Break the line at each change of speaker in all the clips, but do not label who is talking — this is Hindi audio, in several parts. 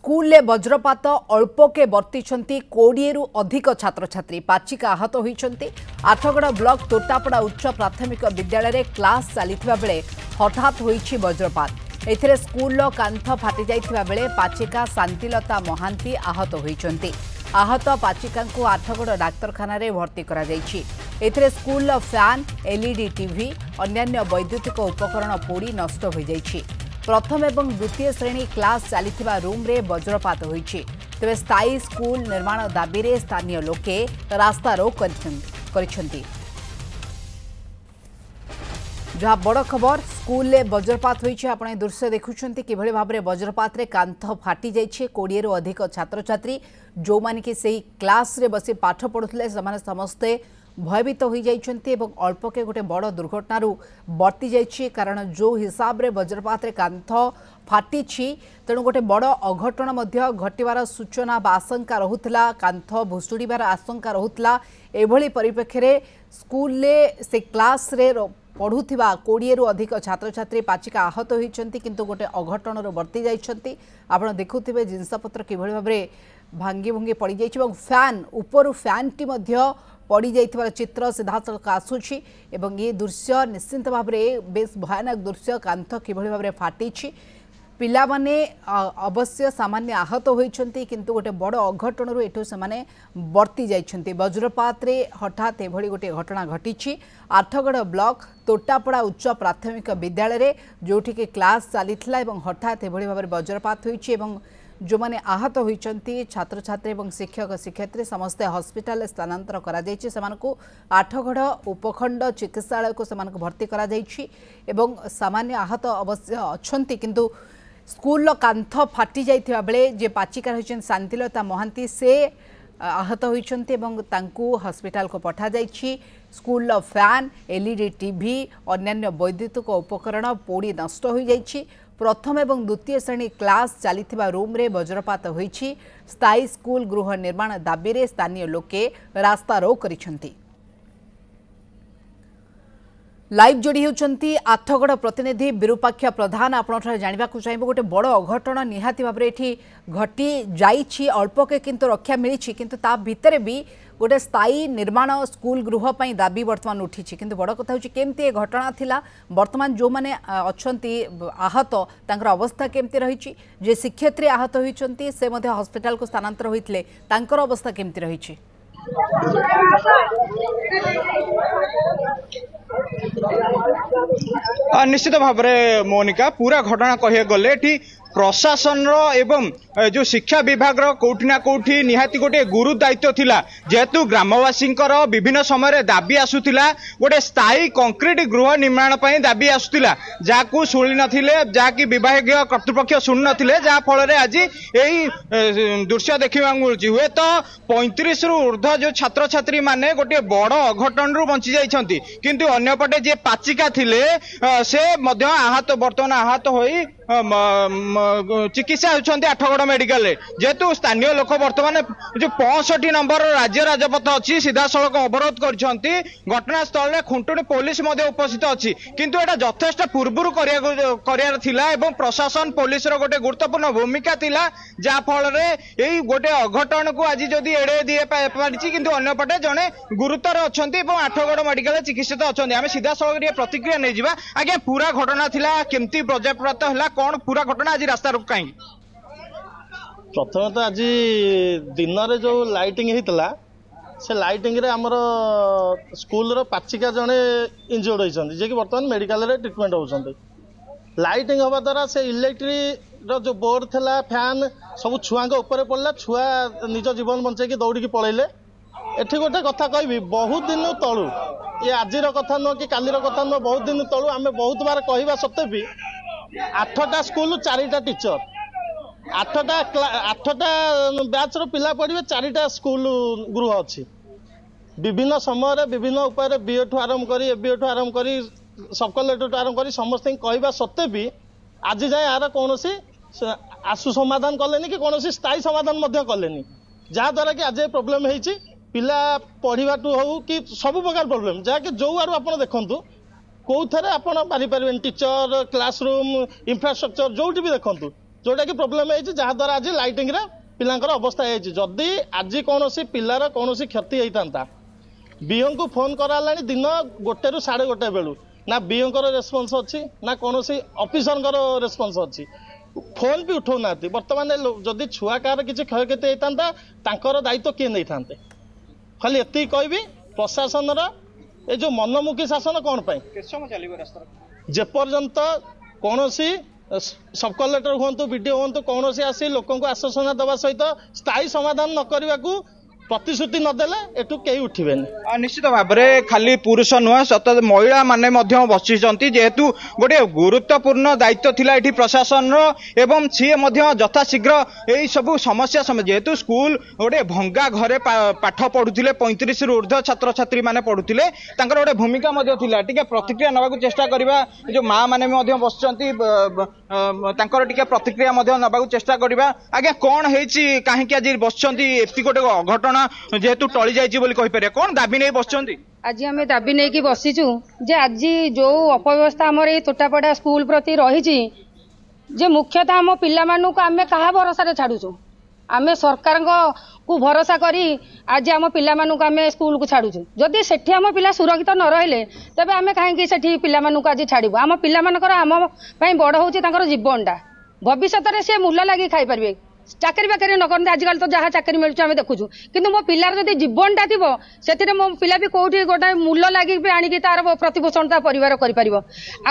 स्कूल वज्रपात अल्पके वर्तिंट 20 रु अधिक छात्र छात्री पाचिका आहत होती। आठगड़ ब्लॉक तोटापड़ा उच्च प्राथमिक विद्यालय क्लास चली बेले हठात होईछि वज्रपात। एथिरे स्कूल कांथ फाटी जाइथिबा बेले पाचिका शांतिलता महांती आहत होइछन्ति। आहत पाचिका को आठगड़ डाक्तरखाना रे भर्ती करा जाइछि। एथिरे स्कूल फैन एलईडी टीवी अन्यान्य वैद्युतिक उपकरण पोड़ी नष्ट हो जाइछि। प्रथम एवं द्वितीय श्रेणी क्लास चली रूम रे वज्रपात होइछि। तेबे स्थायी स्कूल निर्माण दाबी रे स्थानीय लोके रास्ता रोक करिसेंति। जहाँ बड़ खबर स्कूल वज्रपात होइछि। आपण दृश्य देखुछन्ति किभଳି भाबरे वज्रपात रे कांथ फाटी जाइछि। 20 रु अधिक छात्र छात्री जो माने कि सेही क्लास रे बसी पाठ पढुथले समाने समस्ते भयभीत हो जाइछन्ति एवं अल्पके गोटे बड़ दुर्घटनारू बर्ती जाइछि। कारण जो हिसाब रे वज्रपात रे कांथ फाटिछि तेणु गोटे बड़ अघटन मध्य घटिवार सूचना बा आशंका रहुतला। कांथ भुसुड़ीबार आशंका रहुतला। एभली परिप्रेक्षी रे स्कूल से क्लास रे पढ़ुथिबा 20 रु अधिक छात्र छात्री पाचिका आहत होइछन्ति किंतु गोटे अघटन बर्ती जाइछन्ति। आपण देखुथिबे जिनसपत्र किभଳି भाबरे भांगी भुंगी पड़ी जाइछि एवं फैन उपरु फैन टी मध्य पड़ी जाइथिबार चित्र सीधासलख आसुछि एवं ये दृश्य निश्चिंत भाव में बेस भयानक दृश्य। कांथ किभଳି भाव में फाटिछि। पिला माने अवश्य सामान्य आहत होइछन्ति किंतु गोटे बड़ अघटन एठू से बर्ती जाइछन्ति। वज्रपात रे हठात एभली गोटे घटना घटिछि। आठगड़ ब्लॉक तोटापड़ा उच्च प्राथमिक विद्यालय रे जोठी के क्लास चलीथिला एवं हठात एभली भाव में वज्रपात होइछि एवं जो माने आहत होइछन्ति छात्र छात्री एवं शिक्षक शिक्षयित्री समस्ते हॉस्पिटल स्थानांतर करा जायछि। सेमानकु आठगड़ उपखंड चिकित्सालय को सेमानकु भर्ती करा जायछि एवं सामान्य आहत अवश्य अछन्ति किंतु स्कूल कांथ फाटी जाइथिबा बेले जे पाचिका रहिछन शांतिलता महांती से आहत होइछन्ति एवं तांकु हॉस्पिटल को पठा जायछि। स्कूल फैन एलईडी टीवी अन्यान्य वैद्युतिक उपकरण पोड़ी नष्ट हो जायछि। प्रथम एवं द्वितीय श्रेणी क्लास चली रूम रे वज्रपात होइछि। स्थायी स्कूल गृह निर्माण दाबी रे स्थानीय लोके रास्ता रोक करिसेंति। लाइव जोड़ी होचंती आठगड़ प्रतिनिधि विरूपाक्ष प्रधान। आपन जानिबा को चाहिबो गोटे बड़ अघटन निहाती भाबरे एठी घटी जाइछि। अल्पके किंतु रक्षा मिलिछि किंतु ता भितरे भी गोटे स्थायी निर्माण स्कूल गृह पई दाबी वर्तमान उठिछि किंतु बड़ कथा होछि केमती घटना थिला। वर्तमान जो माने अछंती आहत तांकर अवस्था केमती रहिछि। जे शिक्षयित्री आहत होइछंती से मध्ये हॉस्पिटल को स्थानांतर होइतले तांकर अवस्था केमती रहिछि।
निश्चित भाव में मोनिका पूरा घटना कह गले प्रशासन एवं जो शिक्षा विभाग कोठी ना कोठी निहाती गोटे गुरु दायित्व थिला। जेहेतु ग्रामवासी विभिन्न समय दाबी आसुतिला गोटे स्थायी कंक्रीट गृह निर्माण पई दाबी आसुतिला जाकू शुणी नथिले जाकि विभागीय कर्तृपक्ष शुणी नथिले जा फल रे आज एही दृश्य देखिबा मिलुछि। हुए तो 35 रु ऊर्ध्व जो छात्र छात्री माने गोटे बड़ अघटन रु बंची जाइछन्ति किंतु अन्यपटे जे पाचिका थिले से मध्य आहत वर्तमान आहत होई चिकित्सा होती आठगड़ मेडिकल जेहेतु स्थानीय लोक बर्तमान जो 65 नंबर राज्य राजपथ अच्छी सीधा सड़क अवरोध कर घटनास्थल में खुंटुणी पुलिस उपस्थित अच्छी किंतु एटा यथेष्ट पूर्व कर प्रशासन पुलिस गोटे गुरुत्वपूर्ण भूमिका थिला जहा फल यही गोटे अघटन को आज जदि एड़े दिए पारिछि किंतु अन्यपटे जड़े गुरुतर अच्छा आठगड़ मेडिकल चिकित्सित अच्छा आम सीधा सड़क प्रतिक्रिया नहीं जावा। आज्ञा पूरा घटना थिला केमती पर्याप्त है कौन पूरा घटना आज रास्ता रोक कहीं
प्रथम तो आज दिन रे जो लाइटिंग होता से लाइटिंग रे हमर स्कूल रो पाचिका जने इंजर्ड होइछन जे कि वर्तमान मेडिकल रे ट्रीटमेंट होउछन। लाइटिंग हवा द्वारा से इलेक्ट्रिक रो जो बोर्ड थला फैन सब छुआ के ऊपर पड़ला छुआ निज जीवन बंचे की दौड़ी की पळैले। एठी गोटे कथा कहबी बहुत दिन तळु ये आजिर कथा न कि कालीर कथा न बहुत दिन तळु आमे बहुत बार कहवा सत्ते भी 8टा स्कूल 4टा टीचर 8टा बैच रो पिला पढ़े 4टा स्कूल गृह अच्छी विभिन्न समय विभिन्न उपाय बीए ठू आरंभ कर एबीए ठू आरंभ कर सब कलेक्टर ठू आरंभ कर समस्त कहवा सत्ते भी आज जाए यार कौन आशु समाधान कले कि कौन स्थायी समाधान कले जहाद्वारा कि आज प्रोब्लेम होती पिला पढ़ा हो कि सब प्रकार प्रोब्लेम जहाँकि जो आड़ आप देखु कौ थे आप पारिपारे टीचर क्लासरूम इंफ्रास्ट्रक्चर जो भी देखु जोटा कि प्रोब्लेम है जहाद्वारा आज लाइटिंग रे पिलांकर अवस्था है जदि आज कौन पिलार कौन क्षति होता बीओ को फोन कराला दिन 1 ରୁ 1:30 बेलू ना बीओ रेस्पॉन्स अच्छी ना कौन ऑफिसर रेस्पॉन्स अच्छी फोन भी उठाऊ ना बर्तमान जदि छुआ कार किसी क्षयक्षति होता दायित्व किए नहीं था खाली एति कहबी प्रशासन ये जो मनमुखी शासन कौन जेपर्यंत कौन सब कलेक्टर हूँ बीडीओ हूँ कौन आसी लोक आश्वासन देवा सहित स्थायी समाधान न करने को प्रतिश्रुति नदेले एटू कई उठिबे
निश्चित भाव में खाली पुरुष नुह सत महिला माने बसी जेहेतु गोटे गुरुत्वपूर्ण दायित्व थिला एठी प्रशासन एवं सी यथाशीघ्र यही सब समस्या जेहेतु स्कूल गोटे भंगा घरे पाठ पढ़ुले 35 रु ऊर्ध्व छात्र छात्री माने पढ़ुले गोटे भूमिका टिके प्रतिक्रिया नबाकू चेष्टा करबा जो माँ माने बसचंती टिके प्रतिक्रिया नबाकू चेष्टा करबा आज्ञा कौन हेची काहेकि आज बसचंती एति गोटे अघटना जेहेतु टली जाइए कौन दाबी नहीं बस
आज आम दाबी नहीं कि बसीचु जे आज जो अपव्यवस्था आम तोटापड़ा स्कूल प्रति रही मुख्यतः आम पिलामानू आम क्या भरोसा छाड़ुचु आम सरकार को भरोसा करी आज आम पिलामानू आम स्कूल को छाड़ुचु जदि सेठी आम पिला सुरक्षित न रहिले तेबे आम कहीं सेठी पिलामानू आज छाड़बू आम पिलामानकर आम बड़ होची जीवनटा भविष्य में सी मूल्य लगी खाई पारे चाकरी बाकरी न करते आजकल तो जहाँ चाकरी मिलूँ आम देखुचु किंतु मो पिलार जब जीवनटा थी से मो पिला भी कौटी गोटे मूल्य लगी आणिकी तार प्रतिपोषण परिवार कर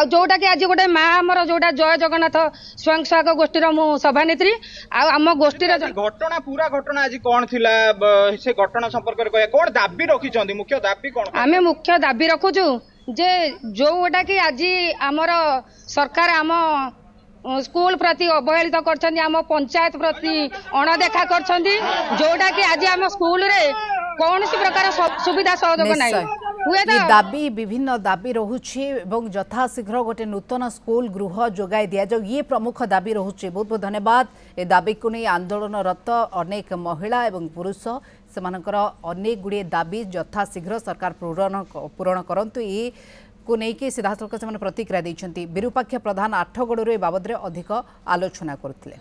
जोटा कि आज गोटे माँ आमर जोटा जय जगन्नाथ स्वयं सहायक गोष्ठीर मु सभानेत्री आम गोष्ठीर
घटना पूरा घटना आज कौन थिला से घटना संपर्क में कौन दाबी रखी मुख्य दाबी कौन
आम मुख्य दाबी रखुचु जे जोटा कि आज आमर सरकार आम स्कूल प्रति अवहेलित कर आम पंचायत प्रति अणदेखा कर जोटा कि आज आम स्कूल रे कौन सी प्रकार सुविधा सहयोग नहीं
दाबी विभिन्न दाबी रहुछि एवं यथाशीघ्र गोटे नूतन स्कूल गृह जोगाई दिया जाऊ ये प्रमुख दाबी रहुछि। बहुत बहुत धन्यवाद। ए दाबी को नहीं आंदोलनरत अनेक महिला एवं पुरुष सेमानकर अनेक गुड़िए दाबी यथाशीघ्र सरकार पूरण करंतु ये को लेकिन सीधासख से प्रतिक्रिया देते विरूपाक्ष प्रधान आठगड़ू ए बाबद अधिक आलोचना करते।